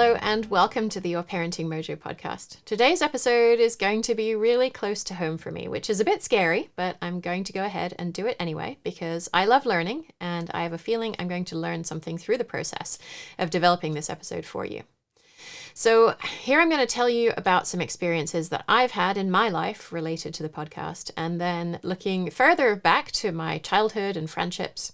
Hello and welcome to the Your Parenting Mojo podcast. Today's episode is going to be really close to home for me, which is a bit scary, but I'm going to go ahead and do it anyway because I love learning and I have a feeling I'm going to learn something through the process of developing this episode for you. So here I'm going to tell you about some experiences that I've had in my life related to the podcast, and then looking further back to my childhood and friendships.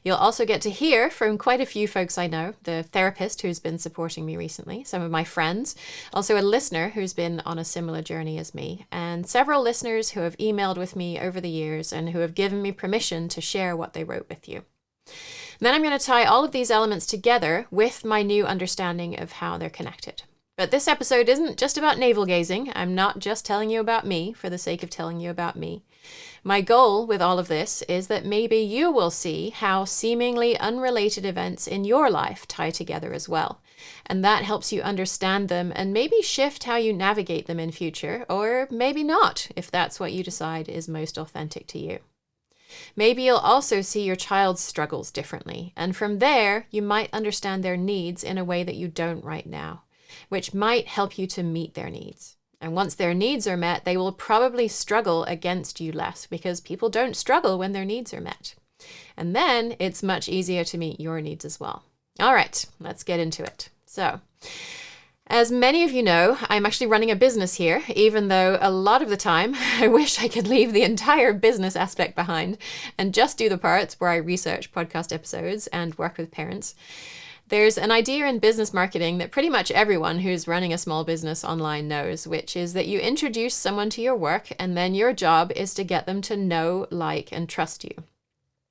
You'll also get to hear from quite a few folks I know, the therapist who's been supporting me recently, some of my friends, also a listener who's been on a similar journey as me, and several listeners who have emailed with me over the years and who have given me permission to share what they wrote with you. And then I'm going to tie all of these elements together with my new understanding of how they're connected. But this episode isn't just about navel gazing. I'm not just telling you about me for the sake of telling you about me. My goal with all of this is that maybe you will see how seemingly unrelated events in your life tie together as well. And that helps you understand them and maybe shift how you navigate them in future, or maybe not, if that's what you decide is most authentic to you. Maybe you'll also see your child's struggles differently, and from there, you might understand their needs in a way that you don't right now, which might help you to meet their needs. And once their needs are met, they will probably struggle against you less because people don't struggle when their needs are met. And then it's much easier to meet your needs as well. All right, let's get into it. So, as many of you know, I'm actually running a business here, even though a lot of the time I wish I could leave the entire business aspect behind and just do the parts where I research podcast episodes and work with parents. There's an idea in business marketing that pretty much everyone who's running a small business online knows, which is that you introduce someone to your work and then your job is to get them to know, like, and trust you.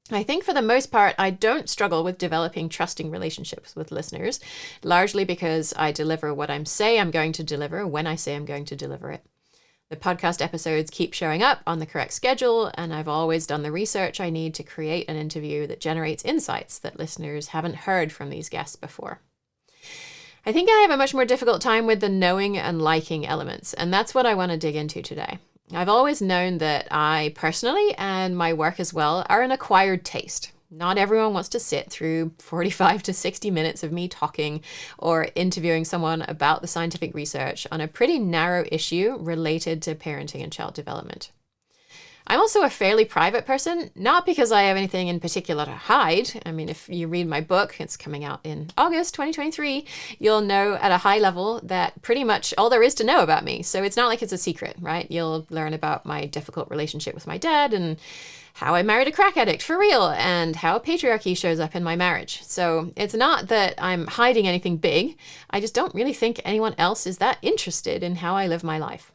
I think for the most part, I don't struggle with developing trusting relationships with listeners, largely because I deliver what I say I'm going to deliver when I say I'm going to deliver it. The podcast episodes keep showing up on the correct schedule, and I've always done the research I need to create an interview that generates insights that listeners haven't heard from these guests before. I think I have a much more difficult time with the knowing and liking elements, and that's what I want to dig into today. I've always known that I personally, and my work as well, are an acquired taste. Not everyone wants to sit through 45 to 60 minutes of me talking or interviewing someone about the scientific research on a pretty narrow issue related to parenting and child development. I'm also a fairly private person, not because I have anything in particular to hide. I mean, if you read my book, it's coming out in August 2023, you'll know at a high level that pretty much all there is to know about me. So it's not like it's a secret, right? You'll learn about my difficult relationship with my dad and how I married a crack addict for real and how patriarchy shows up in my marriage. So it's not that I'm hiding anything big. I just don't really think anyone else is that interested in how I live my life.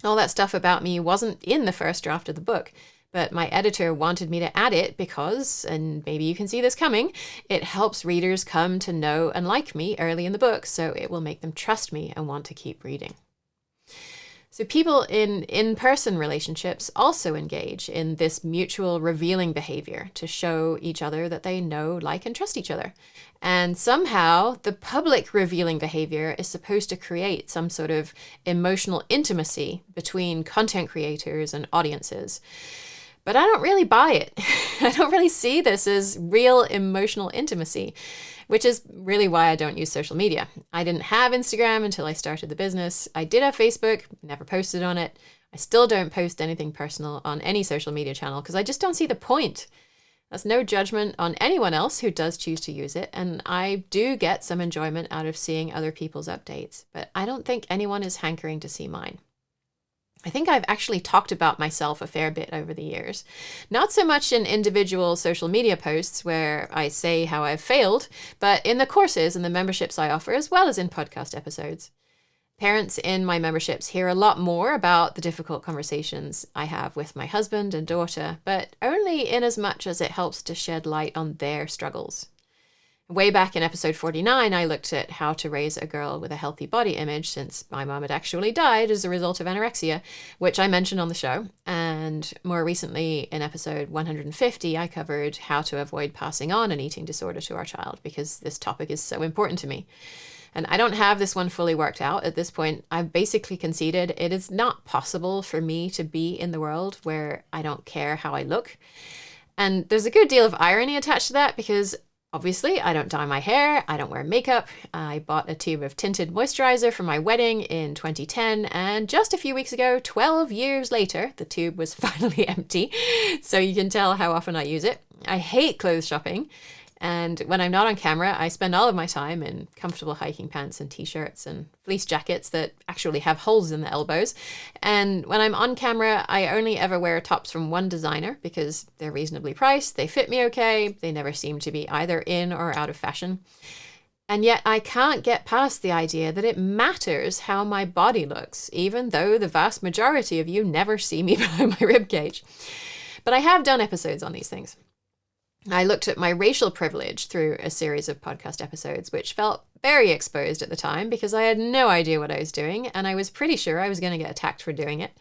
All that stuff about me wasn't in the first draft of the book, but my editor wanted me to add it because, and maybe you can see this coming, it helps readers come to know and like me early in the book, so it will make them trust me and want to keep reading. So people in in-person relationships also engage in this mutual revealing behavior to show each other that they know, like, and trust each other. And somehow the public revealing behavior is supposed to create some sort of emotional intimacy between content creators and audiences. But I don't really buy it. I don't really see this as real emotional intimacy, which is really why I don't use social media. I didn't have Instagram until I started the business. I did have Facebook, never posted on it. I still don't post anything personal on any social media channel because I just don't see the point. That's no judgment on anyone else who does choose to use it, and I do get some enjoyment out of seeing other people's updates, but I don't think anyone is hankering to see mine. I think I've actually talked about myself a fair bit over the years. Not so much in individual social media posts where I say how I've failed, but in the courses and the memberships I offer, as well as in podcast episodes. Parents in my memberships hear a lot more about the difficult conversations I have with my husband and daughter, but only in as much as it helps to shed light on their struggles. Way back in episode 49, I looked at how to raise a girl with a healthy body image since my mom had actually died as a result of anorexia, which I mentioned on the show. And more recently, in episode 150, I covered how to avoid passing on an eating disorder to our child because this topic is so important to me. And I don't have this one fully worked out. At this point, I've basically conceded it is not possible for me to be in the world where I don't care how I look. And there's a good deal of irony attached to that because Obviously, I don't dye my hair, I don't wear makeup. I bought a tube of tinted moisturizer for my wedding in 2010, and just a few weeks ago, 12 years later, the tube was finally empty. So you can tell how often I use it. I hate clothes shopping. And when I'm not on camera, I spend all of my time in comfortable hiking pants and t-shirts and fleece jackets that actually have holes in the elbows. And when I'm on camera, I only ever wear tops from one designer because they're reasonably priced, they fit me okay, they never seem to be either in or out of fashion. And yet I can't get past the idea that it matters how my body looks, even though the vast majority of you never see me below my ribcage. But I have done episodes on these things. I looked at my racial privilege through a series of podcast episodes, which felt very exposed at the time because I had no idea what I was doing, and I was pretty sure I was going to get attacked for doing it.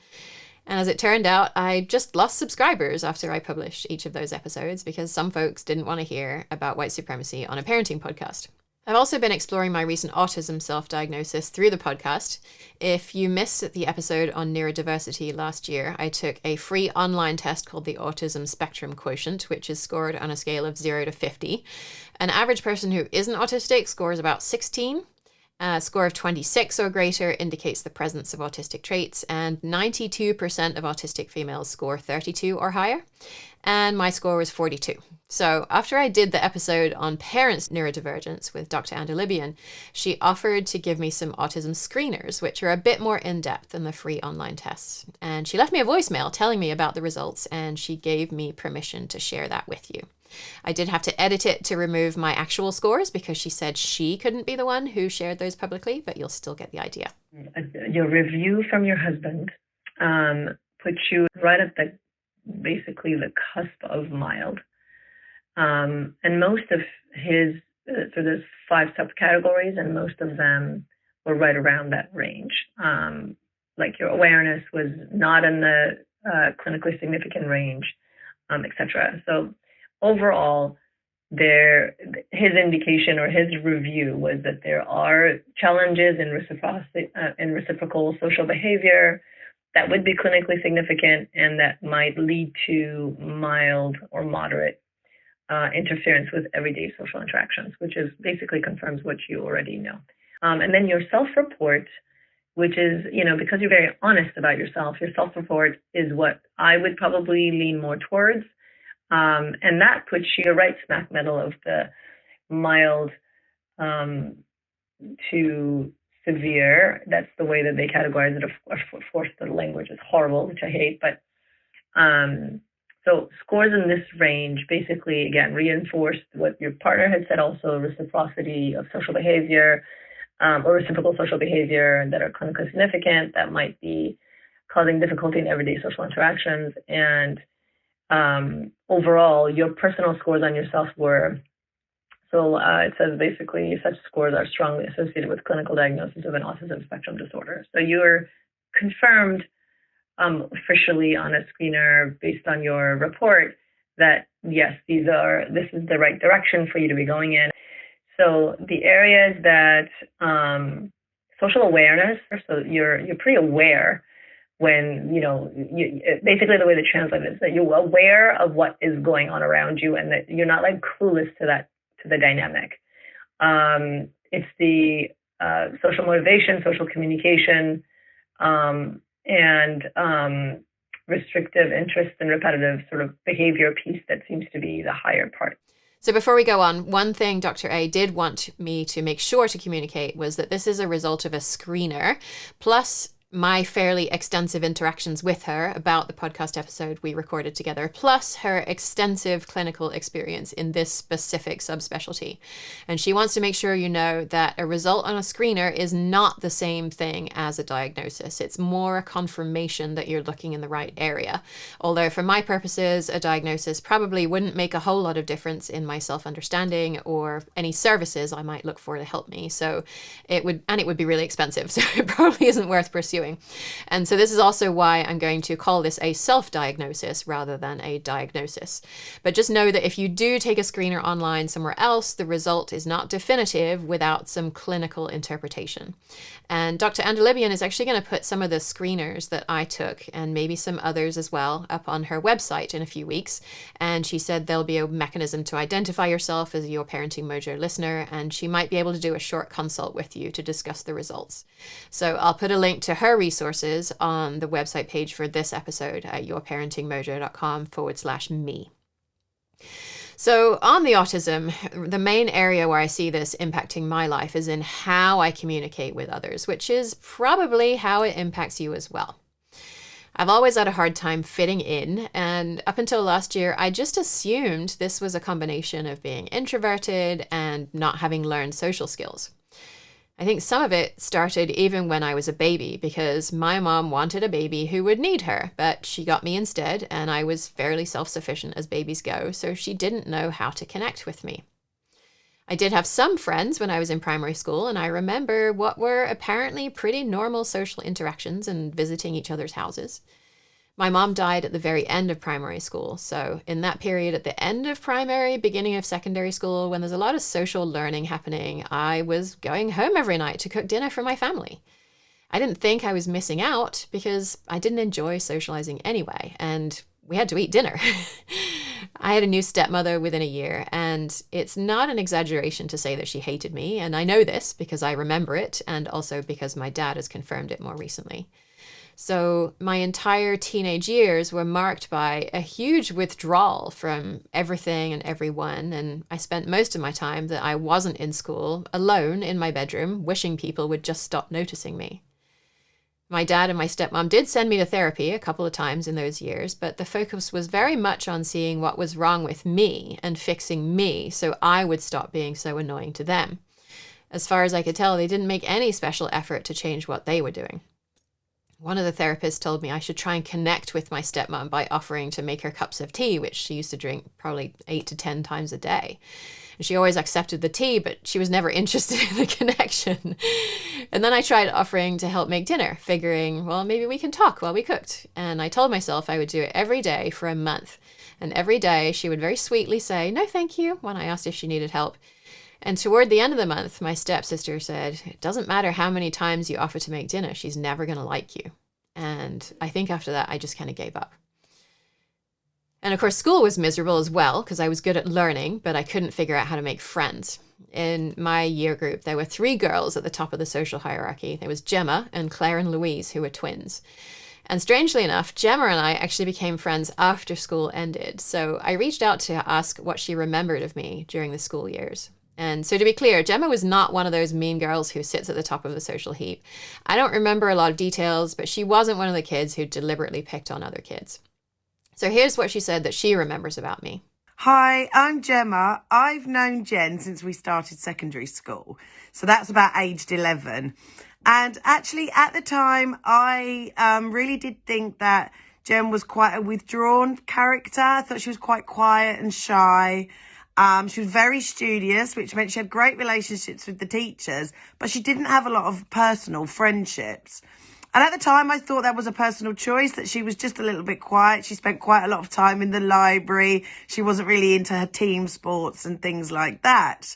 And as it turned out, I just lost subscribers after I published each of those episodes because some folks didn't want to hear about white supremacy on a parenting podcast. I've also been exploring my recent autism self-diagnosis through the podcast. If you missed the episode on neurodiversity last year, I took a free online test called the Autism Spectrum Quotient, which is scored on a scale of 0 to 50. An average person who isn't autistic scores about 16. A score of 26 or greater indicates the presence of autistic traits, and 92% of autistic females score 32 or higher. And my score was 42. So after I did the episode on parents' neurodivergence with Dr. Andolibian, she offered to give me some autism screeners, which are a bit more in-depth than the free online tests. And she left me a voicemail telling me about the results, and she gave me permission to share that with you. I did have to edit it to remove my actual scores because she said she couldn't be the one who shared those publicly, but you'll still get the idea. Your review from your husband puts you right at basically the cusp of mild. And most of his, so there's 5 subcategories, and most of them were right around that range. Like your awareness was not in the clinically significant range, etc. So overall, his indication or his review was that there are challenges in reciprocal social behavior that would be clinically significant and that might lead to mild or moderate interference with everyday social interactions, which is basically confirms what you already know. And then your self-report, which is, because you're very honest about yourself, your self-report is what I would probably lean more towards. And that puts you right smack middle of the mild to severe. That's the way that they categorize it. Of course, the language is horrible, which I hate. But so scores in this range basically, again, reinforced what your partner had said also, reciprocity of social behavior or reciprocal social behavior that are clinically significant, that might be causing difficulty in everyday social interactions. And overall, your personal scores on yourself were, so it says basically such scores are strongly associated with clinical diagnosis of an autism spectrum disorder. So you're confirmed officially on a screener based on your report that yes, this is the right direction for you to be going in. So the areas that social awareness, so you're pretty aware when, basically the way to translate it is that you're aware of what is going on around you and that you're not like clueless to the dynamic. It's the social motivation, social communication, and restrictive interest and repetitive sort of behavior piece that seems to be the higher part. So before we go on, one thing Dr. A did want me to make sure to communicate was that this is a result of a screener, plus my fairly extensive interactions with her about the podcast episode we recorded together, plus her extensive clinical experience in this specific subspecialty. And she wants to make sure you know that a result on a screener is not the same thing as a diagnosis. It's more a confirmation that you're looking in the right area. Although for my purposes, a diagnosis probably wouldn't make a whole lot of difference in my self-understanding or any services I might look for to help me. So it would be really expensive. So it probably isn't worth pursuing. doing. And so this is also why I'm going to call this a self-diagnosis rather than a diagnosis. But just know that if you do take a screener online somewhere else, the result is not definitive without some clinical interpretation. And Dr. Andalibian is actually going to put some of the screeners that I took, and maybe some others as well, up on her website in a few weeks. And she said there'll be a mechanism to identify yourself as Your Parenting Mojo listener, and she might be able to do a short consult with you to discuss the results. So I'll put a link to her resources on the website page for this episode at yourparentingmojo.com/me. So on the autism, the main area where I see this impacting my life is in how I communicate with others, which is probably how it impacts you as well. I've always had a hard time fitting in, and up until last year, I just assumed this was a combination of being introverted and not having learned social skills. I think some of it started even when I was a baby, because my mom wanted a baby who would need her, but she got me instead, and I was fairly self-sufficient as babies go, so she didn't know how to connect with me. I did have some friends when I was in primary school, and I remember what were apparently pretty normal social interactions and visiting each other's houses. My mom died at the very end of primary school, so in that period at the end of primary, beginning of secondary school, when there's a lot of social learning happening, I was going home every night to cook dinner for my family. I didn't think I was missing out because I didn't enjoy socializing anyway, and we had to eat dinner. I had a new stepmother within a year, and it's not an exaggeration to say that she hated me, and I know this because I remember it, and also because my dad has confirmed it more recently. So my entire teenage years were marked by a huge withdrawal from everything and everyone, and I spent most of my time that I wasn't in school alone in my bedroom, wishing people would just stop noticing me. My dad and my stepmom did send me to therapy a couple of times in those years, but the focus was very much on seeing what was wrong with me and fixing me so I would stop being so annoying to them. As far as I could tell, they didn't make any special effort to change what they were doing. One of the therapists told me I should try and connect with my stepmom by offering to make her cups of tea, which she used to drink probably 8 to 10 times a day. And she always accepted the tea, but she was never interested in the connection. And then I tried offering to help make dinner, figuring, well, maybe we can talk while we cooked. And I told myself I would do it every day for a month. And every day she would very sweetly say, "No, thank you," when I asked if she needed help. And toward the end of the month, my stepsister said, "It doesn't matter how many times you offer to make dinner, she's never going to like you." And I think after that, I just kind of gave up. And of course, school was miserable as well, because I was good at learning, but I couldn't figure out how to make friends. In my year group, there were 3 girls at the top of the social hierarchy. There was Gemma and Claire and Louise, who were twins. And strangely enough, Gemma and I actually became friends after school ended. So I reached out to ask what she remembered of me during the school years. And so to be clear, Gemma was not one of those mean girls who sits at the top of the social heap. I don't remember a lot of details, but she wasn't one of the kids who deliberately picked on other kids. So here's what she said that she remembers about me. Hi, I'm Gemma. I've known Jen since we started secondary school. So that's about aged 11. And actually at the time, I really did think that Jen was quite a withdrawn character. I thought she was quite quiet and shy. She was very studious, which meant she had great relationships with the teachers, but she didn't have a lot of personal friendships. And at the time, I thought that was a personal choice, that she was just a little bit quiet. She spent quite a lot of time in the library. She wasn't really into her team sports and things like that.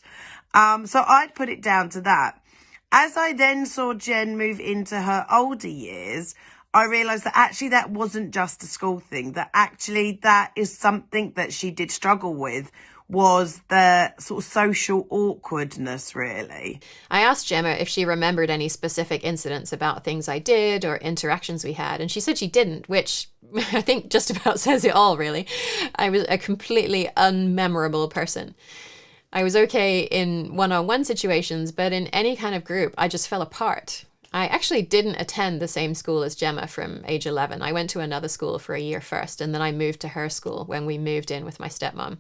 So I'd put it down to that. As I then saw Jen move into her older years, I realised that actually that wasn't just a school thing, that actually that is something that she did struggle with, was the sort of social awkwardness, really. I asked Gemma if she remembered any specific incidents about things I did or interactions we had, and she said she didn't, which I think just about says it all, really. I was a completely unmemorable person. I was okay in one-on-one situations, but in any kind of group, I just fell apart. I actually didn't attend the same school as Gemma from age 11. I went to another school for a year first, and then I moved to her school when we moved in with my stepmom.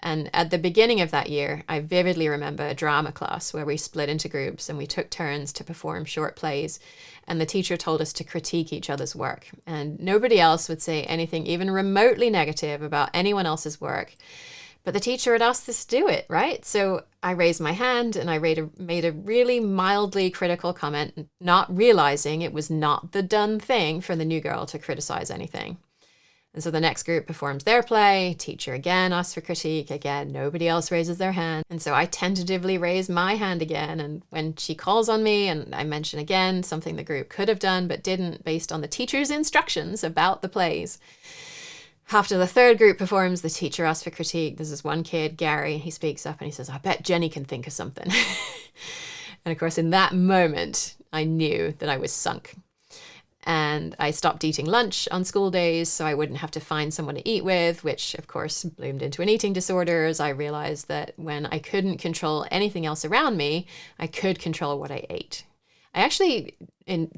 And at the beginning of that year, I vividly remember a drama class where we split into groups and we took turns to perform short plays. And the teacher told us to critique each other's work. And nobody else would say anything even remotely negative about anyone else's work. But the teacher had asked us to do it, right? So I raised my hand and I made a really mildly critical comment, not realizing it was not the done thing for the new girl to criticize anything. And so the next group performs their play. Teacher again asks for critique. Again, nobody else raises their hand. And so I tentatively raise my hand again. And when she calls on me, and I mention again something the group could have done but didn't based on the teacher's instructions about the plays. After the third group performs, the teacher asks for critique. There's this one kid, Gary, he speaks up and he says, I bet Jenny can think of something. And of course, in that moment, I knew that I was sunk. And I stopped eating lunch on school days so I wouldn't have to find someone to eat with, which of course bloomed into an eating disorder as I realized that when I couldn't control anything else around me, I could control what I ate. I actually,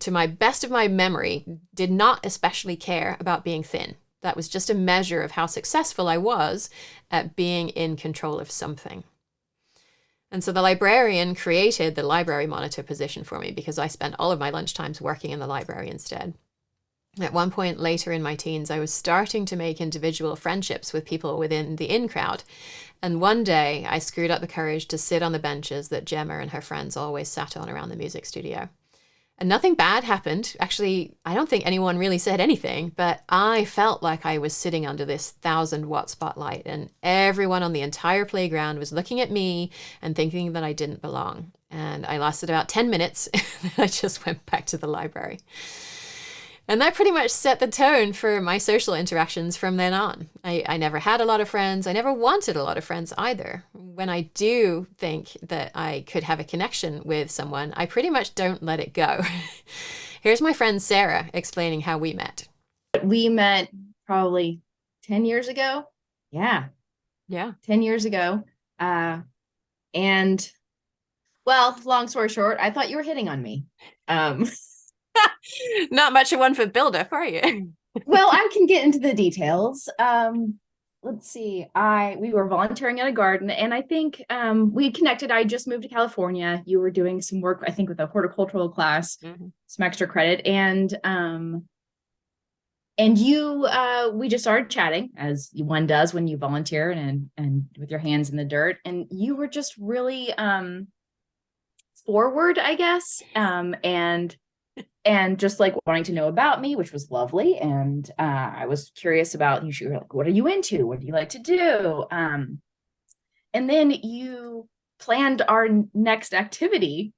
to my best of my memory, did not especially care about being thin. That was just a measure of how successful I was at being in control of something. And so the librarian created the library monitor position for me because I spent all of my lunchtimes working in the library instead. At one point later in my teens, I was starting to make individual friendships with people within the in crowd. And one day I screwed up the courage to sit on the benches that Gemma and her friends always sat on around the music studio. And nothing bad happened. Actually, I don't think anyone really said anything, but I felt like I was sitting under this 1,000-watt spotlight and everyone on the entire playground was looking at me and thinking that I didn't belong. And I lasted about 10 minutes and I just went back to the library. And that pretty much set the tone for my social interactions from then on. I never had a lot of friends. I never wanted a lot of friends either. When I do think that I could have a connection with someone, I pretty much don't let it go. Here's my friend Sarah explaining how we met. We met probably 10 years ago. Yeah. 10 years ago. And well, long story short, I thought you were hitting on me. Not much of one for build-up, are you? Well, I can get into the details. Let's see. We were volunteering at a garden, and I think we connected. I just moved to California. You were doing some work, I think, with a horticultural class, some extra credit, and we just started chatting as one does when you volunteer and with your hands in the dirt. And you were just really forward, I guess, and just like wanting to know about me, which was lovely. And I was curious about you. Were like, what are you into? What do you like to do? And then you planned our next activity,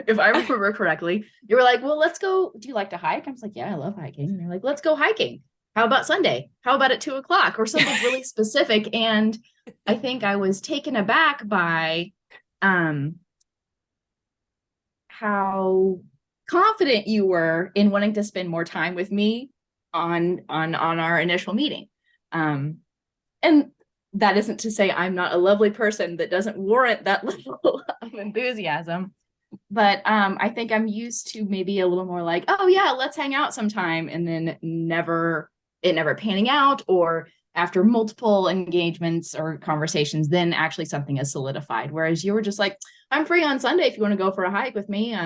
if I remember correctly. You were like, well, let's go. Do you like to hike? I was like, yeah, I love hiking. And you're like, let's go hiking. How about Sunday? How about at 2:00 or something really specific? And I think I was taken aback by how confident you were in wanting to spend more time with me on our initial meeting. And that isn't to say I'm not a lovely person that doesn't warrant that level of enthusiasm. But I think I'm used to maybe a little more like, oh yeah, let's hang out sometime, and then never panning out, or after multiple engagements or conversations, then actually something is solidified. Whereas you were just like, I'm free on Sunday if you want to go for a hike with me.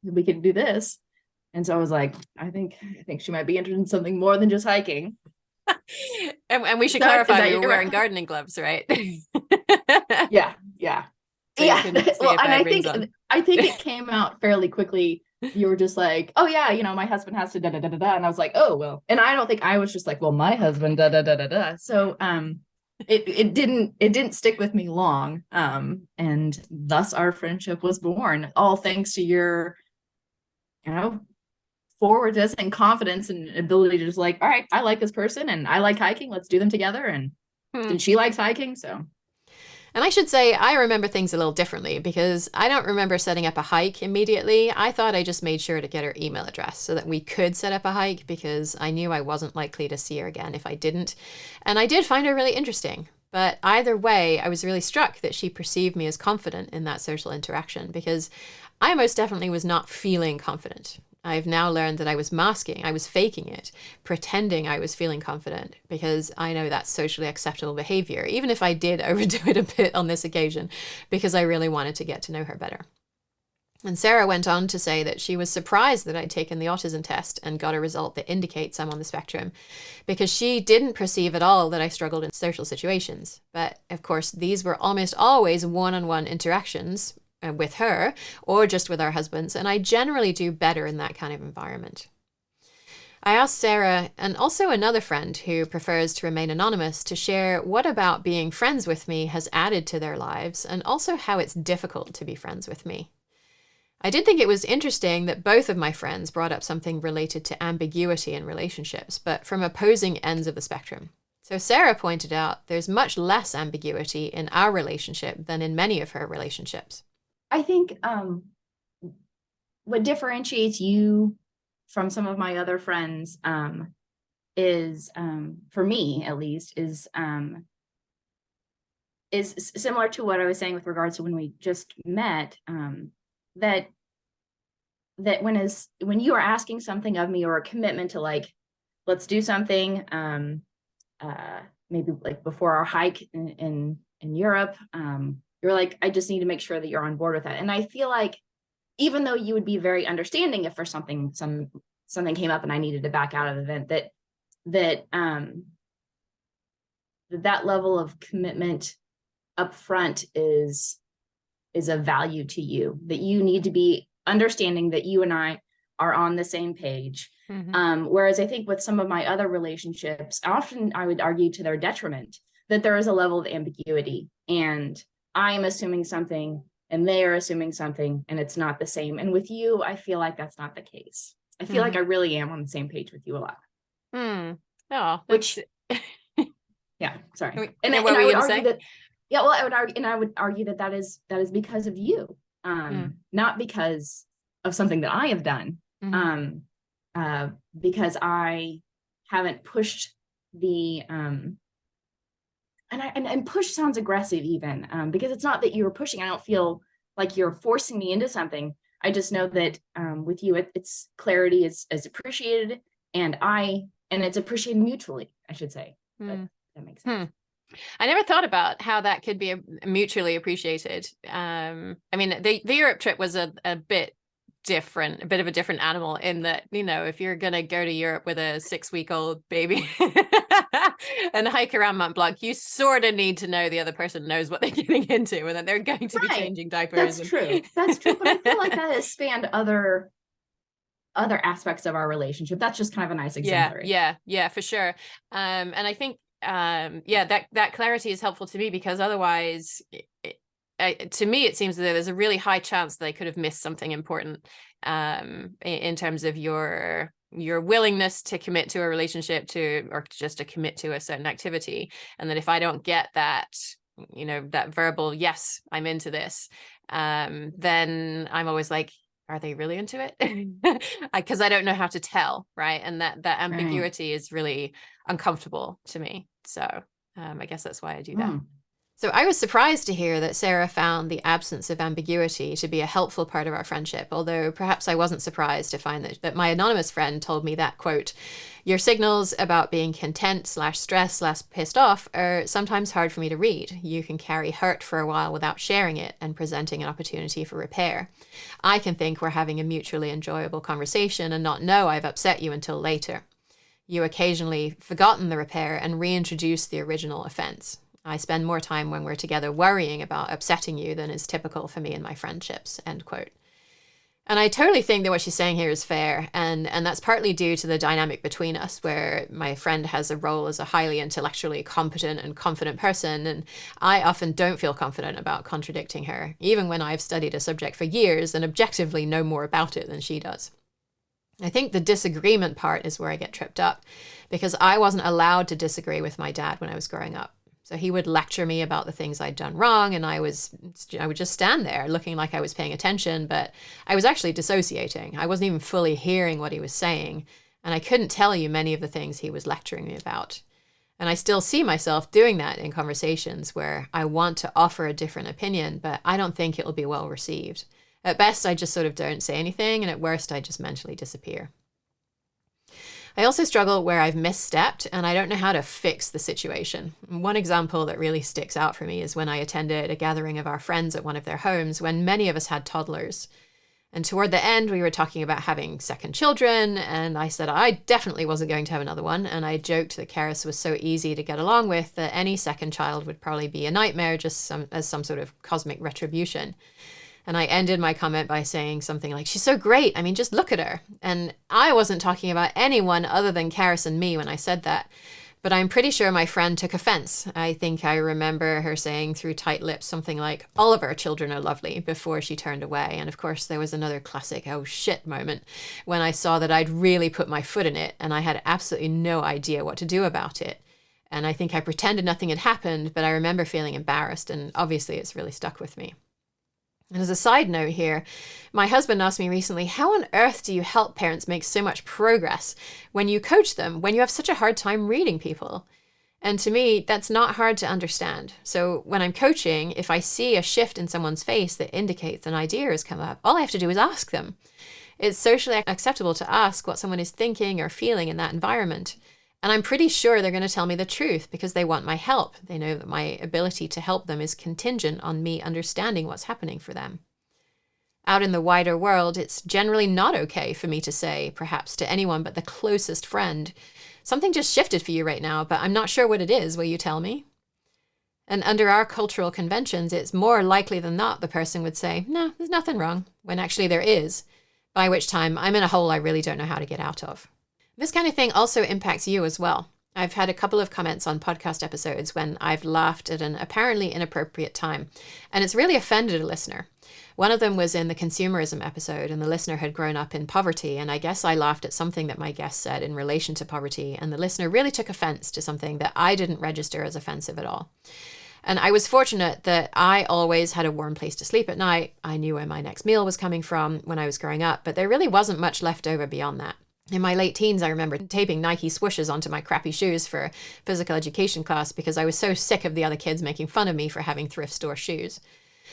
We could do this. And so I was like, I think she might be interested in something more than just hiking. and we should clarify you were wearing gardening gloves, right? Yeah. So yeah. Well, and I think it came out fairly quickly. You were just like, oh yeah, my husband has to da da da da da. And I was like, oh well. And I don't think I was just like, well, my husband da da da da da. So it didn't stick with me long. And thus our friendship was born, all thanks to your forwardness and confidence and ability to just like, all right, I like this person and I like hiking. Let's do them together. And she likes hiking. So. And I should say, I remember things a little differently because I don't remember setting up a hike immediately. I thought I just made sure to get her email address so that we could set up a hike because I knew I wasn't likely to see her again if I didn't. And I did find her really interesting. But either way, I was really struck that she perceived me as confident in that social interaction because I most definitely was not feeling confident. I've now learned that I was masking, I was faking it, pretending I was feeling confident because I know that's socially acceptable behavior, even if I did overdo it a bit on this occasion because I really wanted to get to know her better. And Sarah went on to say that she was surprised that I'd taken the autism test and got a result that indicates I'm on the spectrum, because she didn't perceive at all that I struggled in social situations. But of course, these were almost always one-on-one interactions with her or just with our husbands, and I generally do better in that kind of environment. I asked Sarah, and also another friend who prefers to remain anonymous, to share what about being friends with me has added to their lives, and also how it's difficult to be friends with me. I did think it was interesting that both of my friends brought up something related to ambiguity in relationships, but from opposing ends of the spectrum. So Sarah pointed out there's much less ambiguity in our relationship than in many of her relationships. I think what differentiates you from some of my other friends is, for me at least, is similar to what I was saying with regards to when we just met. That when you are asking something of me, or a commitment to, like, let's do something, maybe like before our hike in Europe, you're like, I just need to make sure that you're on board with that. And I feel like, even though you would be very understanding if for something came up and I needed to back out of the event, that level of commitment up front is of value to you, that you need to be understanding that you and I are on the same page. Mm-hmm. Whereas I think with some of my other relationships, often I would argue to their detriment, that there is a level of ambiguity, and I am assuming something and they are assuming something, and it's not the same. And with you, I feel like that's not the case. I feel like I really am on the same page with you a lot. Oh, which, yeah, sorry. And what were you going to say? That, yeah, well, I would argue that is because of you, not because of something that I have done, because I haven't pushed the, and push sounds aggressive even, because it's not that you're pushing. I don't feel like you're forcing me into something. I just know that with you, it's clarity is appreciated, and it's appreciated mutually, I should say. That makes sense. I never thought about how that could be mutually appreciated. I mean, the Europe trip was a bit different, a bit of a different animal, in that, if you're going to go to Europe with a 6-week-old baby and hike around Mont Blanc, you sort of need to know the other person knows what they're getting into, and that they're going to be changing diapers. That's true. That's true. But I feel like that has spanned other aspects of our relationship. That's just kind of a nice exemplary. Yeah, for sure. And I think, that clarity is helpful to me, because otherwise, to me, it seems that there's a really high chance that I could have missed something important, in terms of your willingness to commit to a relationship, or just to commit to a certain activity. And that if I don't get that, that verbal, yes, I'm into this, then I'm always like, are they really into it? Because I don't know how to tell, right? And that ambiguity is really uncomfortable to me. So I guess that's why I do that. So I was surprised to hear that Sarah found the absence of ambiguity to be a helpful part of our friendship, although perhaps I wasn't surprised to find that my anonymous friend told me that, quote, your signals about being content/stressed/ pissed off are sometimes hard for me to read. You can carry hurt for a while without sharing it and presenting an opportunity for repair. I can think we're having a mutually enjoyable conversation and not know I've upset you until later. You occasionally forgotten the repair and reintroduced the original offense. I spend more time when we're together worrying about upsetting you than is typical for me in my friendships, end quote. And I totally think that what she's saying here is fair. And that's partly due to the dynamic between us, where my friend has a role as a highly intellectually competent and confident person. And I often don't feel confident about contradicting her, even when I've studied a subject for years and objectively know more about it than she does. I think the disagreement part is where I get tripped up, because I wasn't allowed to disagree with my dad when I was growing up. So he would lecture me about the things I'd done wrong, and I would just stand there looking like I was paying attention, but I was actually dissociating. I wasn't even fully hearing what he was saying, and I couldn't tell you many of the things he was lecturing me about. And I still see myself doing that in conversations where I want to offer a different opinion, but I don't think it'll be well received. At best, I just sort of don't say anything, and at worst, I just mentally disappear. I also struggle where I've misstepped and I don't know how to fix the situation. One example that really sticks out for me is when I attended a gathering of our friends at one of their homes when many of us had toddlers. And toward the end, we were talking about having second children, and I said I definitely wasn't going to have another one. And I joked that Karis was so easy to get along with that any second child would probably be a nightmare, just as some sort of cosmic retribution. And I ended my comment by saying something like, she's so great. I mean, just look at her. And I wasn't talking about anyone other than Karis and me when I said that. But I'm pretty sure my friend took offense. I think I remember her saying through tight lips something like, all of our children are lovely, before she turned away. And of course, there was another classic oh shit moment when I saw that I'd really put my foot in it and I had absolutely no idea what to do about it. And I think I pretended nothing had happened, but I remember feeling embarrassed, and obviously it's really stuck with me. And as a side note here, my husband asked me recently, how on earth do you help parents make so much progress when you coach them, when you have such a hard time reading people? And to me, that's not hard to understand. So when I'm coaching, if I see a shift in someone's face that indicates an idea has come up, all I have to do is ask them. It's socially acceptable to ask what someone is thinking or feeling in that environment. And I'm pretty sure they're going to tell me the truth because they want my help. They know that my ability to help them is contingent on me understanding what's happening for them. Out in the wider world, it's generally not okay for me to say, perhaps to anyone but the closest friend, something just shifted for you right now, but I'm not sure what it is. Will you tell me? And under our cultural conventions, it's more likely than not the person would say, no, there's nothing wrong, when actually there is, by which time I'm in a hole I really don't know how to get out of. This kind of thing also impacts you as well. I've had a couple of comments on podcast episodes when I've laughed at an apparently inappropriate time, and it's really offended a listener. One of them was in the consumerism episode, and the listener had grown up in poverty, and I guess I laughed at something that my guest said in relation to poverty, and the listener really took offense to something that I didn't register as offensive at all. And I was fortunate that I always had a warm place to sleep at night. I knew where my next meal was coming from when I was growing up, but there really wasn't much left over beyond that. In my late teens, I remember taping Nike swooshes onto my crappy shoes for physical education class because I was so sick of the other kids making fun of me for having thrift store shoes.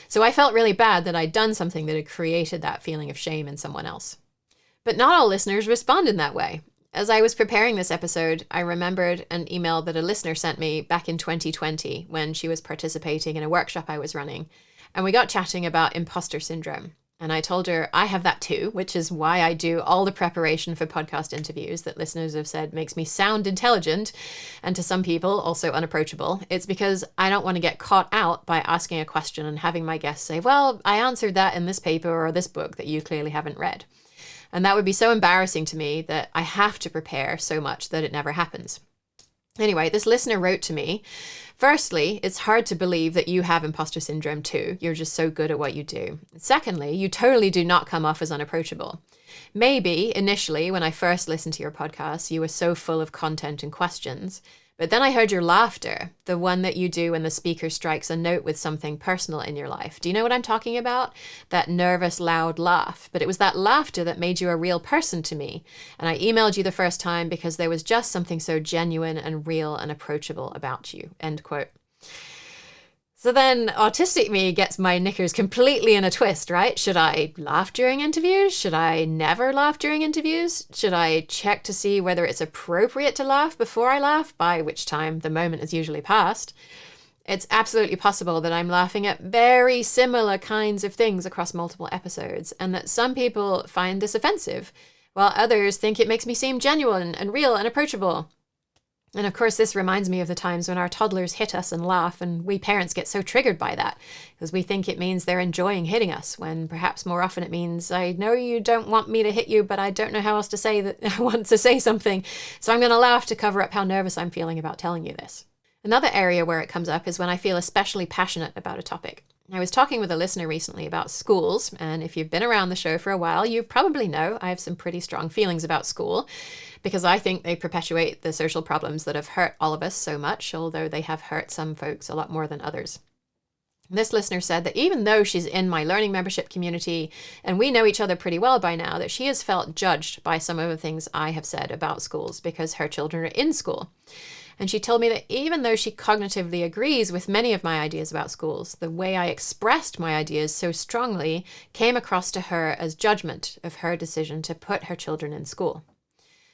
So I felt really bad that I'd done something that had created that feeling of shame in someone else. But not all listeners respond in that way. As I was preparing this episode, I remembered an email that a listener sent me back in 2020 when she was participating in a workshop I was running, and we got chatting about imposter syndrome. And I told her I have that too, which is why I do all the preparation for podcast interviews that listeners have said makes me sound intelligent and to some people also unapproachable. It's because I don't want to get caught out by asking a question and having my guests say, well, I answered that in this paper or this book that you clearly haven't read. And that would be so embarrassing to me that I have to prepare so much that it never happens. Anyway, this listener wrote to me, firstly, it's hard to believe that you have imposter syndrome too. You're just so good at what you do. Secondly, you totally do not come off as unapproachable. Maybe initially when I first listened to your podcast, you were so full of content and questions. But then I heard your laughter, the one that you do when the speaker strikes a note with something personal in your life. Do you know what I'm talking about? That nervous, loud laugh. But it was that laughter that made you a real person to me. And I emailed you the first time because there was just something so genuine and real and approachable about you. End quote. So then autistic me gets my knickers completely in a twist, right? Should I laugh during interviews? Should I never laugh during interviews? Should I check to see whether it's appropriate to laugh before I laugh, by which time the moment is usually past? It's absolutely possible that I'm laughing at very similar kinds of things across multiple episodes, and that some people find this offensive, while others think it makes me seem genuine and real and approachable. And of course, this reminds me of the times when our toddlers hit us and laugh, and we parents get so triggered by that because we think it means they're enjoying hitting us, when perhaps more often it means, I know you don't want me to hit you, but I don't know how else to say that I want to say something, so I'm going to laugh to cover up how nervous I'm feeling about telling you this. Another area where it comes up is when I feel especially passionate about a topic. I was talking with a listener recently about schools, and if you've been around the show for a while, you probably know I have some pretty strong feelings about school, because I think they perpetuate the social problems that have hurt all of us so much, although they have hurt some folks a lot more than others. This listener said that even though she's in my learning membership community, and we know each other pretty well by now, that she has felt judged by some of the things I have said about schools because her children are in school. And she told me that even though she cognitively agrees with many of my ideas about schools, the way I expressed my ideas so strongly came across to her as judgment of her decision to put her children in school.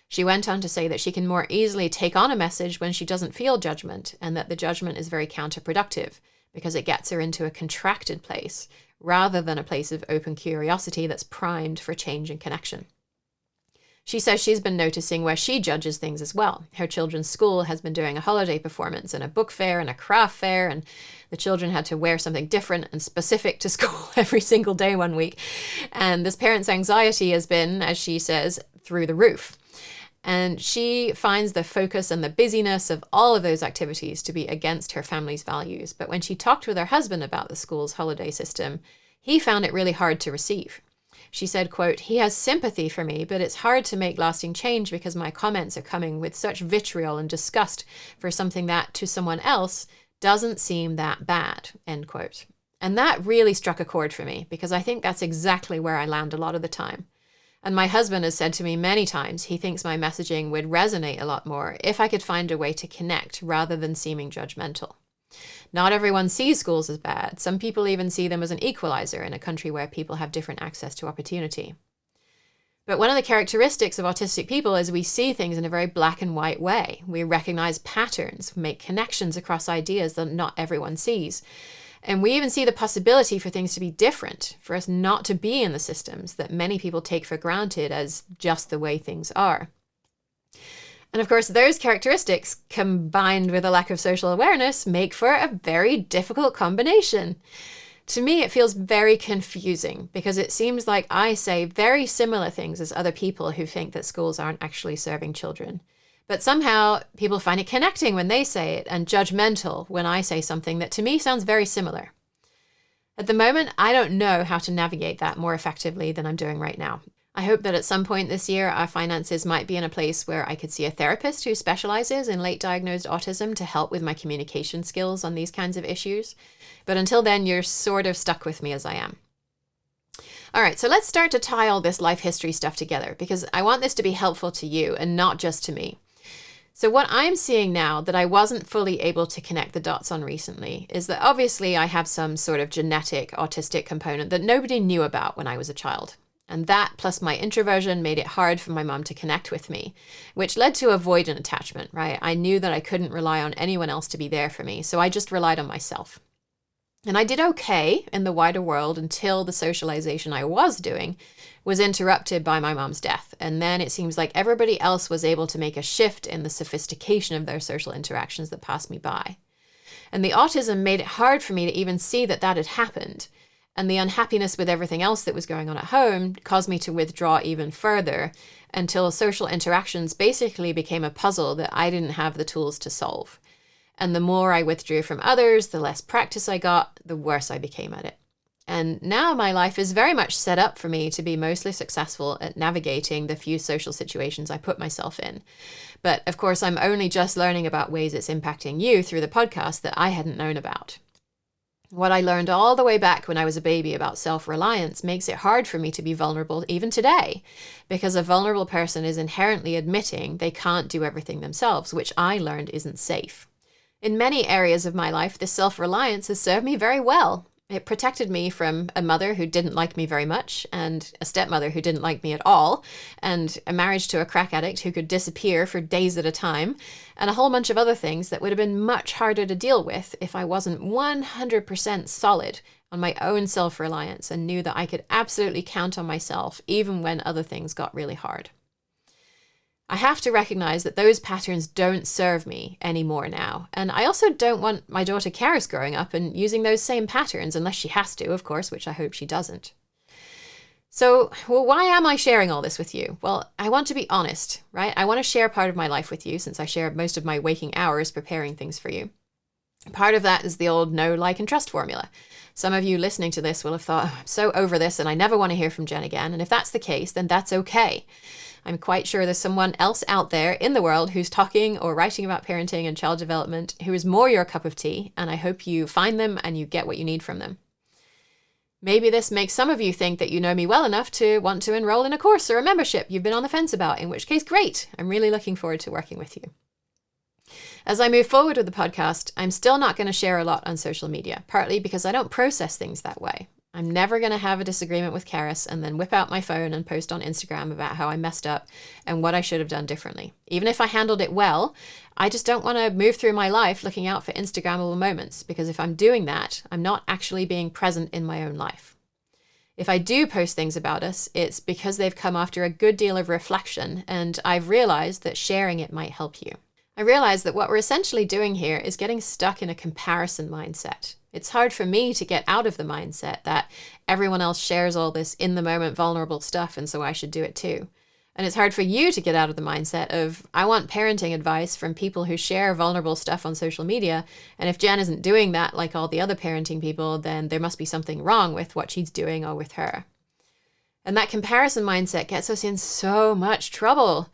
She went on to say that she can more easily take on a message when she doesn't feel judgment, and that the judgment is very counterproductive because it gets her into a contracted place rather than a place of open curiosity that's primed for change and connection. She says she's been noticing where she judges things as well. Her children's school has been doing a holiday performance and a book fair and a craft fair, and the children had to wear something different and specific to school every single day one week. And this parent's anxiety has been, as she says, through the roof. And she finds the focus and the busyness of all of those activities to be against her family's values. But when she talked with her husband about the school's holiday system, he found it really hard to receive. She said, quote, "He has sympathy for me, but it's hard to make lasting change because my comments are coming with such vitriol and disgust for something that, to someone else, doesn't seem that bad," end quote. And that really struck a chord for me because I think that's exactly where I land a lot of the time. And my husband has said to me many times he thinks my messaging would resonate a lot more if I could find a way to connect rather than seeming judgmental. Not everyone sees schools as bad. Some people even see them as an equalizer in a country where people have different access to opportunity. But one of the characteristics of autistic people is we see things in a very black and white way. We recognize patterns, make connections across ideas that not everyone sees. And we even see the possibility for things to be different, for us not to be in the systems that many people take for granted as just the way things are. And of course, those characteristics, combined with a lack of social awareness, make for a very difficult combination. To me, it feels very confusing because it seems like I say very similar things as other people who think that schools aren't actually serving children. But somehow people find it connecting when they say it and judgmental when I say something that to me sounds very similar. At the moment, I don't know how to navigate that more effectively than I'm doing right now. I hope that at some point this year, our finances might be in a place where I could see a therapist who specializes in late diagnosed autism to help with my communication skills on these kinds of issues. But until then, you're sort of stuck with me as I am. All right, so let's start to tie all this life history stuff together because I want this to be helpful to you and not just to me. So what I'm seeing now that I wasn't fully able to connect the dots on recently is that obviously I have some sort of genetic autistic component that nobody knew about when I was a child. And that plus my introversion made it hard for my mom to connect with me, which led to avoidant attachment, right? I knew that I couldn't rely on anyone else to be there for me, so I just relied on myself. And I did okay in the wider world until the socialization I was doing was interrupted by my mom's death. And then it seems like everybody else was able to make a shift in the sophistication of their social interactions that passed me by. And the autism made it hard for me to even see that that had happened. And the unhappiness with everything else that was going on at home caused me to withdraw even further until social interactions basically became a puzzle that I didn't have the tools to solve. And the more I withdrew from others, the less practice I got, the worse I became at it. And now my life is very much set up for me to be mostly successful at navigating the few social situations I put myself in. But of course, I'm only just learning about ways it's impacting you through the podcast that I hadn't known about. What I learned all the way back when I was a baby about self-reliance makes it hard for me to be vulnerable even today, because a vulnerable person is inherently admitting they can't do everything themselves, which I learned isn't safe. In many areas of my life, this self-reliance has served me very well. It protected me from a mother who didn't like me very much, and a stepmother who didn't like me at all, and a marriage to a crack addict who could disappear for days at a time, and a whole bunch of other things that would have been much harder to deal with if I wasn't 100% solid on my own self-reliance and knew that I could absolutely count on myself even when other things got really hard. I have to recognize that those patterns don't serve me anymore now. And I also don't want my daughter Karis growing up and using those same patterns, unless she has to, of course, which I hope she doesn't. So, why am I sharing all this with you? Well, I want to be honest, right? I want to share part of my life with you since I share most of my waking hours preparing things for you. Part of that is the old know, like, and trust formula. Some of you listening to this will have thought, oh, I'm so over this and I never want to hear from Jen again. And if that's the case, then that's okay. I'm quite sure there's someone else out there in the world who's talking or writing about parenting and child development who is more your cup of tea, and I hope you find them and you get what you need from them. Maybe this makes some of you think that you know me well enough to want to enroll in a course or a membership you've been on the fence about, in which case, great. I'm really looking forward to working with you. As I move forward with the podcast, I'm still not going to share a lot on social media, partly because I don't process things that way. I'm never going to have a disagreement with Karis and then whip out my phone and post on Instagram about how I messed up and what I should have done differently. Even if I handled it well, I just don't want to move through my life looking out for Instagrammable moments, because if I'm doing that, I'm not actually being present in my own life. If I do post things about us, it's because they've come after a good deal of reflection, and I've realized that sharing it might help you. I realized that what we're essentially doing here is getting stuck in a comparison mindset. It's hard for me to get out of the mindset that everyone else shares all this in the moment vulnerable stuff, and so I should do it too. And it's hard for you to get out of the mindset of, I want parenting advice from people who share vulnerable stuff on social media, and if Jen isn't doing that like all the other parenting people, then there must be something wrong with what she's doing or with her. And that comparison mindset gets us in so much trouble.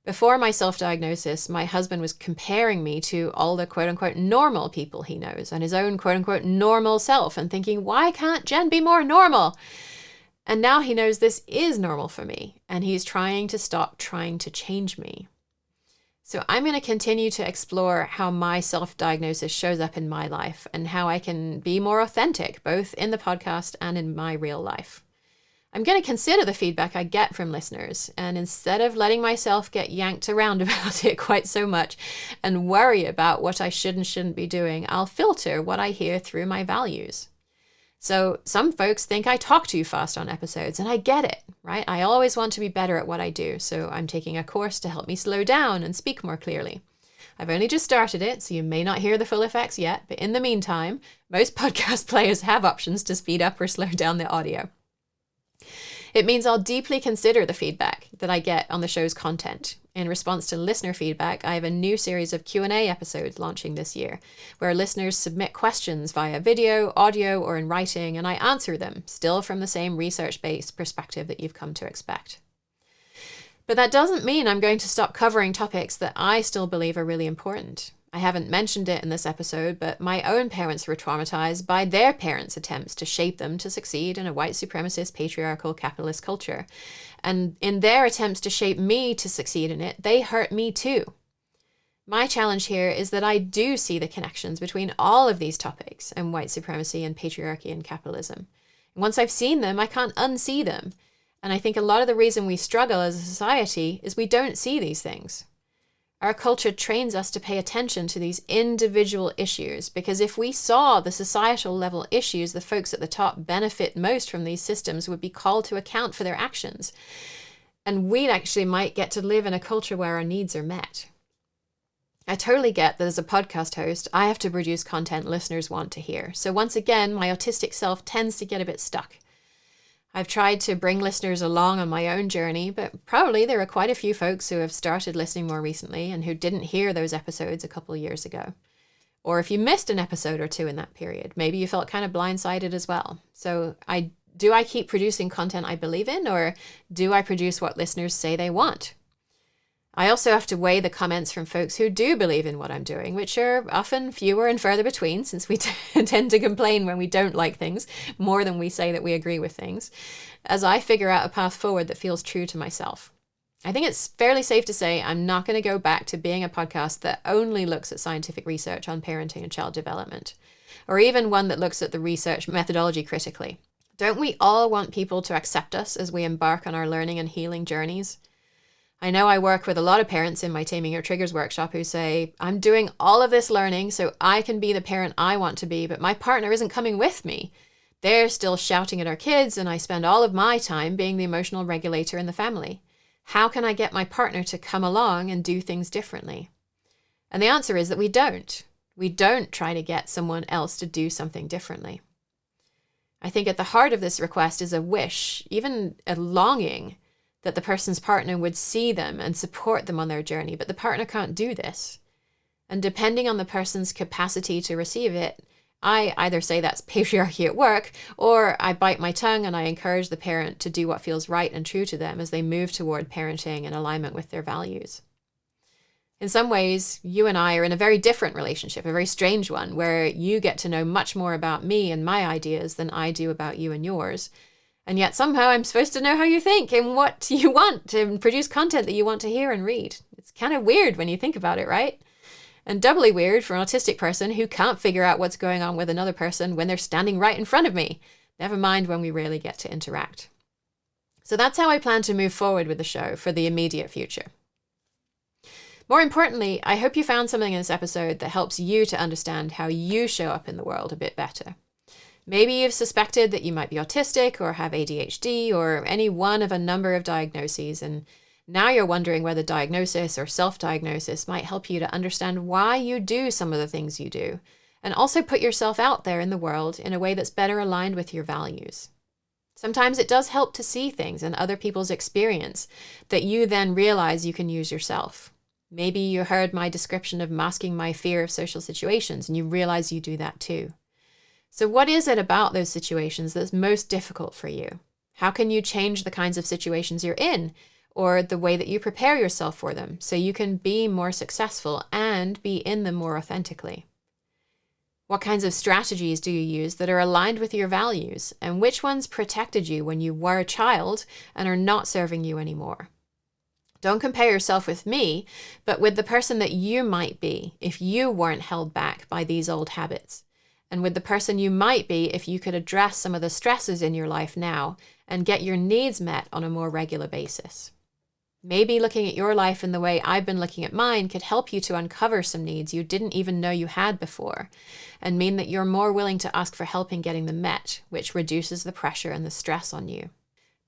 Before my self-diagnosis, my husband was comparing me to all the quote-unquote normal people he knows and his own quote-unquote normal self, and thinking, why can't Jen be more normal? And now he knows this is normal for me, and he's trying to stop trying to change me. So I'm going to continue to explore how my self-diagnosis shows up in my life and how I can be more authentic, both in the podcast and in my real life. I'm going to consider the feedback I get from listeners, and instead of letting myself get yanked around about it quite so much and worry about what I should and shouldn't be doing, I'll filter what I hear through my values. So some folks think I talk too fast on episodes, and I get it, right? I always want to be better at what I do, so I'm taking a course to help me slow down and speak more clearly. I've only just started it, so you may not hear the full effects yet, but in the meantime, most podcast players have options to speed up or slow down the audio. It means I'll deeply consider the feedback that I get on the show's content. In response to listener feedback, I have a new series of Q&A episodes launching this year, where listeners submit questions via video, audio, or in writing, and I answer them, still from the same research-based perspective that you've come to expect. But that doesn't mean I'm going to stop covering topics that I still believe are really important. I haven't mentioned it in this episode, but my own parents were traumatized by their parents' attempts to shape them to succeed in a white supremacist, patriarchal, capitalist culture. And in their attempts to shape me to succeed in it, they hurt me too. My challenge here is that I do see the connections between all of these topics and white supremacy and patriarchy and capitalism. And once I've seen them, I can't unsee them. And I think a lot of the reason we struggle as a society is we don't see these things. Our culture trains us to pay attention to these individual issues, because if we saw the societal level issues, the folks at the top benefit most from these systems would be called to account for their actions. And we actually might get to live in a culture where our needs are met. I totally get that as a podcast host, I have to produce content listeners want to hear. So once again, my autistic self tends to get a bit stuck. I've tried to bring listeners along on my own journey, but probably there are quite a few folks who have started listening more recently and who didn't hear those episodes a couple of years ago. Or if you missed an episode or two in that period, maybe you felt kind of blindsided as well. So do I keep producing content I believe in, or do I produce what listeners say they want? I also have to weigh the comments from folks who do believe in what I'm doing, which are often fewer and further between, since we tend to complain when we don't like things more than we say that we agree with things, as I figure out a path forward that feels true to myself. I think it's fairly safe to say I'm not going to go back to being a podcast that only looks at scientific research on parenting and child development, or even one that looks at the research methodology critically. Don't we all want people to accept us as we embark on our learning and healing journeys? I know I work with a lot of parents in my Taming Your Triggers workshop who say, I'm doing all of this learning so I can be the parent I want to be, but my partner isn't coming with me. They're still shouting at our kids, and I spend all of my time being the emotional regulator in the family. How can I get my partner to come along and do things differently? And the answer is that we don't. We don't try to get someone else to do something differently. I think at the heart of this request is a wish, even a longing, that the person's partner would see them and support them on their journey, but the partner can't do this. And depending on the person's capacity to receive it, I either say that's patriarchy at work, or I bite my tongue and I encourage the parent to do what feels right and true to them as they move toward parenting in alignment with their values. In some ways, you and I are in a very different relationship, a very strange one, where you get to know much more about me and my ideas than I do about you and yours. And yet somehow I'm supposed to know how you think and what you want and produce content that you want to hear and read. It's kind of weird when you think about it, right? And doubly weird for an autistic person who can't figure out what's going on with another person when they're standing right in front of me. Never mind when we rarely get to interact. So that's how I plan to move forward with the show for the immediate future. More importantly, I hope you found something in this episode that helps you to understand how you show up in the world a bit better. Maybe you've suspected that you might be autistic or have ADHD or any one of a number of diagnoses, and now you're wondering whether diagnosis or self-diagnosis might help you to understand why you do some of the things you do, and also put yourself out there in the world in a way that's better aligned with your values. Sometimes it does help to see things in other people's experience that you then realize you can use yourself. Maybe you heard my description of masking my fear of social situations and you realize you do that too. So what is it about those situations that's most difficult for you? How can you change the kinds of situations you're in or the way that you prepare yourself for them so you can be more successful and be in them more authentically? What kinds of strategies do you use that are aligned with your values, and which ones protected you when you were a child and are not serving you anymore? Don't compare yourself with me, but with the person that you might be if you weren't held back by these old habits, and with the person you might be if you could address some of the stresses in your life now and get your needs met on a more regular basis. Maybe looking at your life in the way I've been looking at mine could help you to uncover some needs you didn't even know you had before, and mean that you're more willing to ask for help in getting them met, which reduces the pressure and the stress on you.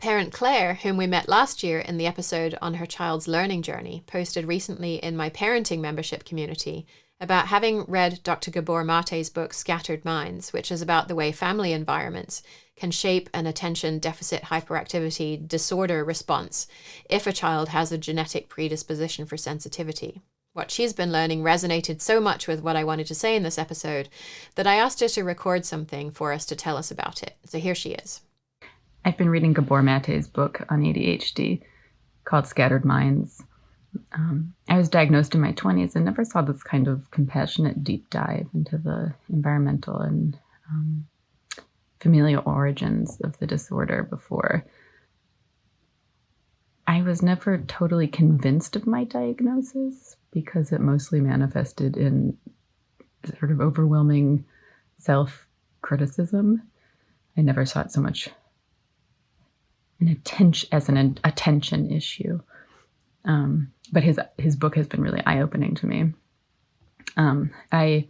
Parent Claire, whom we met last year in the episode on her child's learning journey, posted recently in my parenting membership community about having read Dr. Gabor Mate's book Scattered Minds, which is about the way family environments can shape an attention deficit hyperactivity disorder response if a child has a genetic predisposition for sensitivity. What she's been learning resonated so much with what I wanted to say in this episode that I asked her to record something for us to tell us about it. So here she is. I've been reading Gabor Mate's book on ADHD called Scattered Minds. I was diagnosed in my 20s and never saw this kind of compassionate deep dive into the environmental and familial origins of the disorder before. I was never totally convinced of my diagnosis because it mostly manifested in sort of overwhelming self-criticism. I never saw it so much as an attention issue. But his book has been really eye-opening to me. I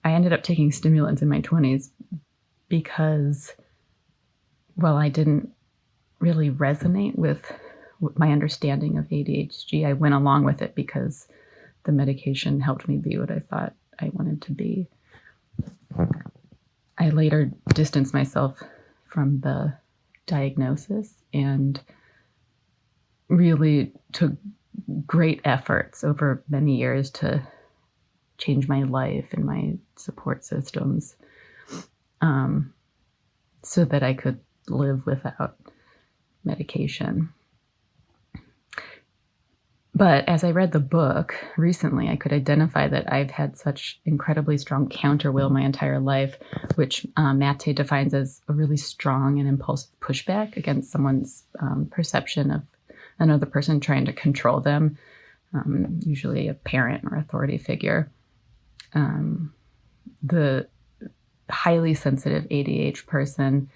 ended up taking stimulants in my 20s because, well, I didn't really resonate with my understanding of ADHD. I went along with it because the medication helped me be what I thought I wanted to be. I later distanced myself from the diagnosis and really took great efforts over many years to change my life and my support systems so that I could live without medication. But as I read the book recently, I could identify that I've had such incredibly strong counter will my entire life, which Mate defines as a really strong and impulsive pushback against someone's perception of another person trying to control them, usually a parent or authority figure. The highly sensitive ADHD person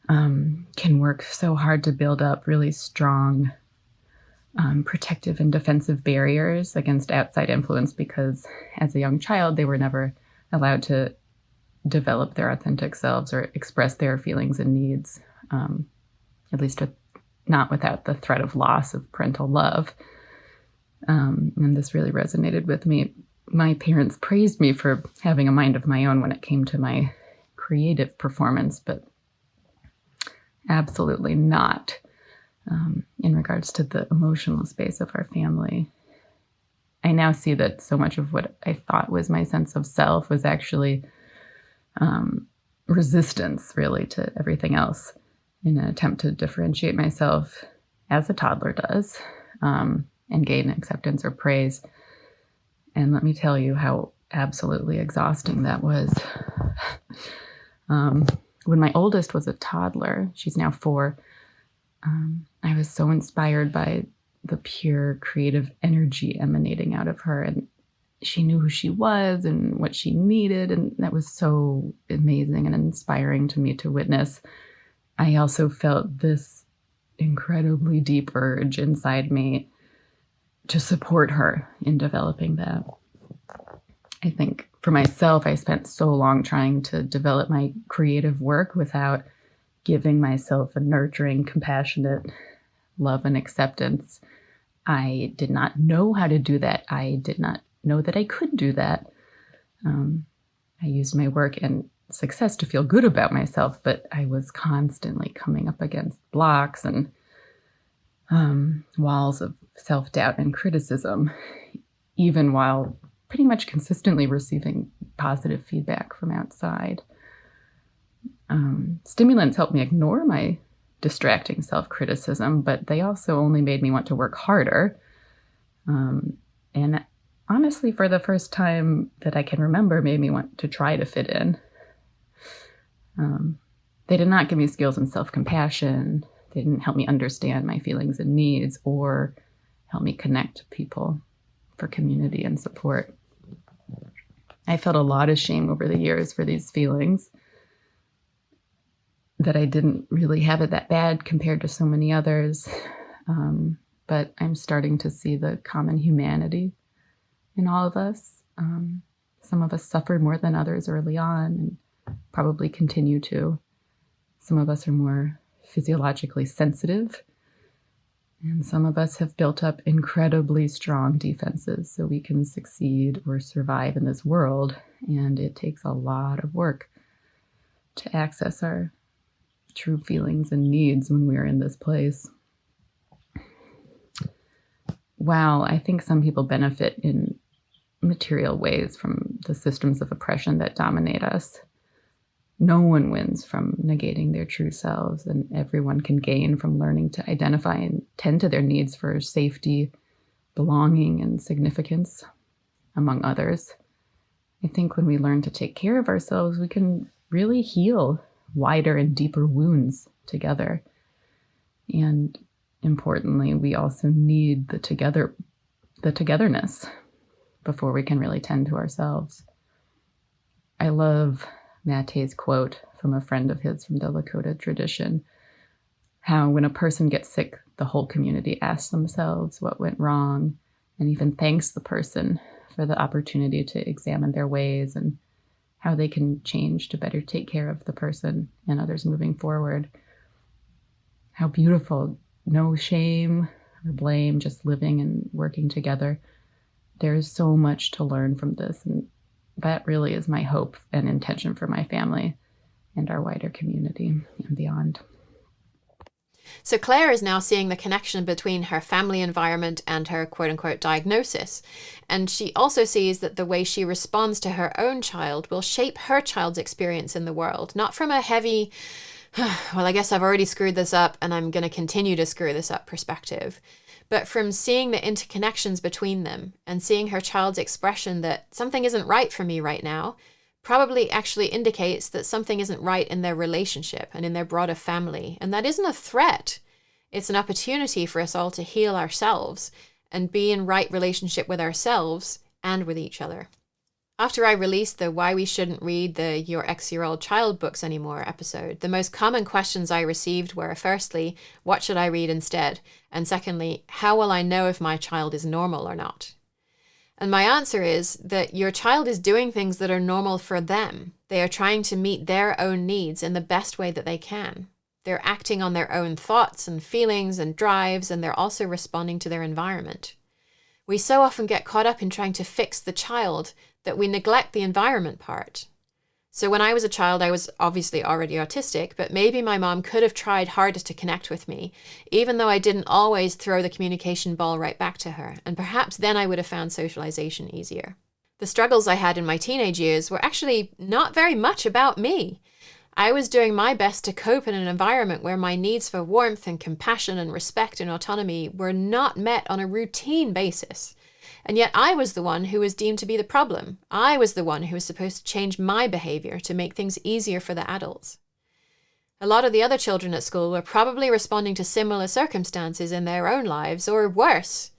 can work so hard to build up really strong protective and defensive barriers against outside influence because as a young child, they were never allowed to develop their authentic selves or express their feelings and needs, at least not without the threat of loss of parental love. And this really resonated with me. My parents praised me for having a mind of my own when it came to my creative performance, but absolutely not in regards to the emotional space of our family. I now see that so much of what I thought was my sense of self was actually resistance, really, to everything else in an attempt to differentiate myself as a toddler does and gain acceptance or praise. And let me tell you how absolutely exhausting that was. When my oldest was a toddler, she's now 4, I was so inspired by the pure creative energy emanating out of her. And she knew who she was and what she needed. And that was so amazing and inspiring to me to witness. I also felt this incredibly deep urge inside me to support her in developing that. I think for myself, I spent so long trying to develop my creative work without giving myself a nurturing, compassionate love and acceptance. I did not know how to do that. I did not know that I could do that. I used my work and success to feel good about myself, but I was constantly coming up against blocks and walls of self-doubt and criticism, even while pretty much consistently receiving positive feedback from outside. Stimulants helped me ignore my distracting self-criticism, but they also only made me want to work harder. And honestly, for the first time that I can remember, made me want to try to fit in. They did not give me skills in self-compassion. They didn't help me understand my feelings and needs or help me connect to people for community and support. I felt a lot of shame over the years for these feelings, that I didn't really have it that bad compared to so many others. But I'm starting to see the common humanity in all of us. Some of us suffered more than others early on and probably continue to. Some of us are more physiologically sensitive, and some of us have built up incredibly strong defenses so we can succeed or survive in this world. And it takes a lot of work to access our true feelings and needs when we're in this place. While I think some people benefit in material ways from the systems of oppression that dominate us, no one wins from negating their true selves, and everyone can gain from learning to identify and tend to their needs for safety, belonging, and significance, among others. I think when we learn to take care of ourselves, we can really heal wider and deeper wounds together. And importantly, we also need the togetherness before we can really tend to ourselves. I love Mate's quote from a friend of his from the Lakota tradition, how when a person gets sick, the whole community asks themselves what went wrong and even thanks the person for the opportunity to examine their ways and how they can change to better take care of the person and others moving forward. How beautiful. No shame or blame, just living and working together. There's so much to learn from this, and that really is my hope and intention for my family and our wider community and beyond. So Claire is now seeing the connection between her family environment and her quote-unquote diagnosis. And she also sees that the way she responds to her own child will shape her child's experience in the world, not from a heavy, well, I guess I've already screwed this up and I'm going to continue to screw this up perspective, but from seeing the interconnections between them and seeing her child's expression that something isn't right for me right now probably actually indicates that something isn't right in their relationship and in their broader family. And that isn't a threat. It's an opportunity for us all to heal ourselves and be in right relationship with ourselves and with each other. After I released the Why We Shouldn't Read the Your X-Year-Old Child Books Anymore episode, the most common questions I received were, firstly, what should I read instead? And secondly, how will I know if my child is normal or not? And my answer is that your child is doing things that are normal for them. They are trying to meet their own needs in the best way that they can. They're acting on their own thoughts and feelings and drives, and they're also responding to their environment. We so often get caught up in trying to fix the child that we neglect the environment part. So when I was a child, I was obviously already autistic, but maybe my mom could have tried hardest to connect with me, even though I didn't always throw the communication ball right back to her, and perhaps then I would have found socialization easier. The struggles I had in my teenage years were actually not very much about me. I was doing my best to cope in an environment where my needs for warmth and compassion and respect and autonomy were not met on a routine basis. And yet I was the one who was deemed to be the problem. I was the one who was supposed to change my behavior to make things easier for the adults. A lot of the other children at school were probably responding to similar circumstances in their own lives, or worse.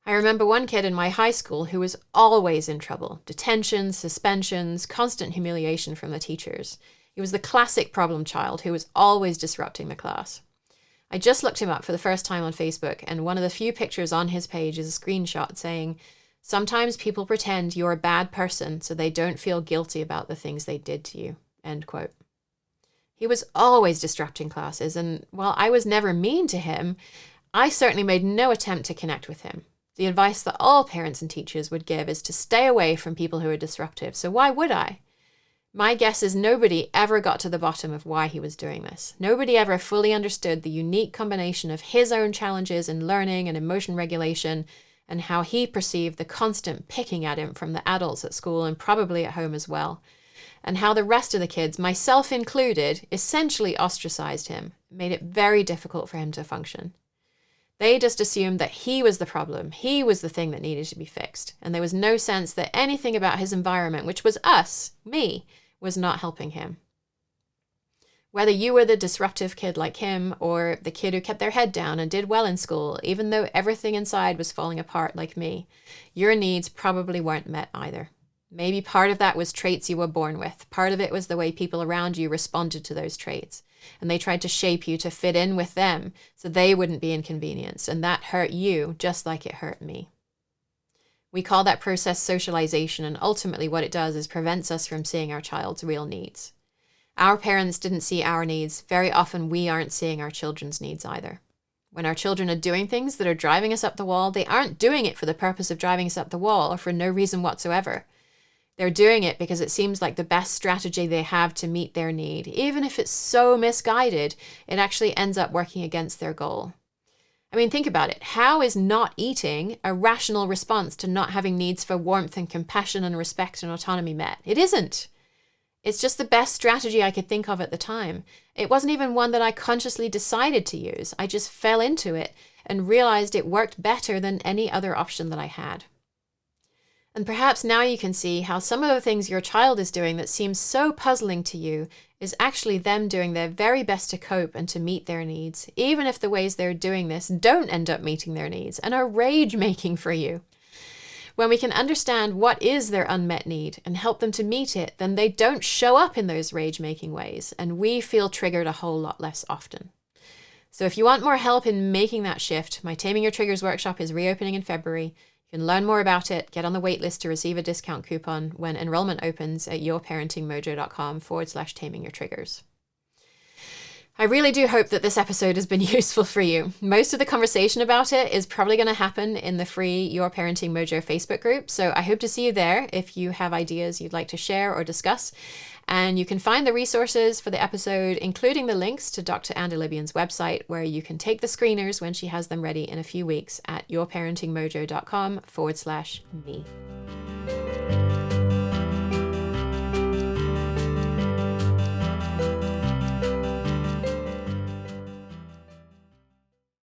I remember one kid in my high school who was always in trouble. Detentions, suspensions, constant humiliation from the teachers. He was the classic problem child who was always disrupting the class. I just looked him up for the first time on Facebook, and one of the few pictures on his page is a screenshot saying, "Sometimes people pretend you're a bad person so they don't feel guilty about the things they did to you." End quote. He was always disrupting classes, and while I was never mean to him, I certainly made no attempt to connect with him. The advice that all parents and teachers would give is to stay away from people who are disruptive, so why would I? My guess is nobody ever got to the bottom of why he was doing this. Nobody ever fully understood the unique combination of his own challenges in learning and emotion regulation and how he perceived the constant picking at him from the adults at school and probably at home as well, and how the rest of the kids, myself included, essentially ostracized him, made it very difficult for him to function. They just assumed that he was the problem, he was the thing that needed to be fixed, and there was no sense that anything about his environment, which was us, me, was not helping him. Whether you were the disruptive kid like him or the kid who kept their head down and did well in school, even though everything inside was falling apart like me, your needs probably weren't met either. Maybe part of that was traits you were born with. Part of it was the way people around you responded to those traits. And they tried to shape you to fit in with them so they wouldn't be inconvenienced. And that hurt you just like it hurt me. We call that process socialization, and ultimately what it does is prevents us from seeing our child's real needs. Our parents didn't see our needs. Very often we aren't seeing our children's needs either. When our children are doing things that are driving us up the wall, they aren't doing it for the purpose of driving us up the wall or for no reason whatsoever. They're doing it because it seems like the best strategy they have to meet their need. Even if it's so misguided, it actually ends up working against their goal. I mean, think about it. How is not eating a rational response to not having needs for warmth and compassion and respect and autonomy met? It isn't. It's just the best strategy I could think of at the time. It wasn't even one that I consciously decided to use. I just fell into it and realized it worked better than any other option that I had. And perhaps now you can see how some of the things your child is doing that seems so puzzling to you is actually them doing their very best to cope and to meet their needs, even if the ways they're doing this don't end up meeting their needs and are rage-making for you. When we can understand what is their unmet need and help them to meet it, then they don't show up in those rage-making ways, and we feel triggered a whole lot less often. So if you want more help in making that shift, my Taming Your Triggers workshop is reopening in February. You can learn more about it, get on the wait list to receive a discount coupon when enrollment opens at yourparentingmojo.com/taming your triggers. I really do hope that this episode has been useful for you. Most of the conversation about it is probably going to happen in the free Your Parenting Mojo Facebook group, so I hope to see you there if you have ideas you'd like to share or discuss. And you can find the resources for the episode, including the links to Dr. Anne Libian's website, where you can take the screeners when she has them ready in a few weeks at yourparentingmojo.com/me.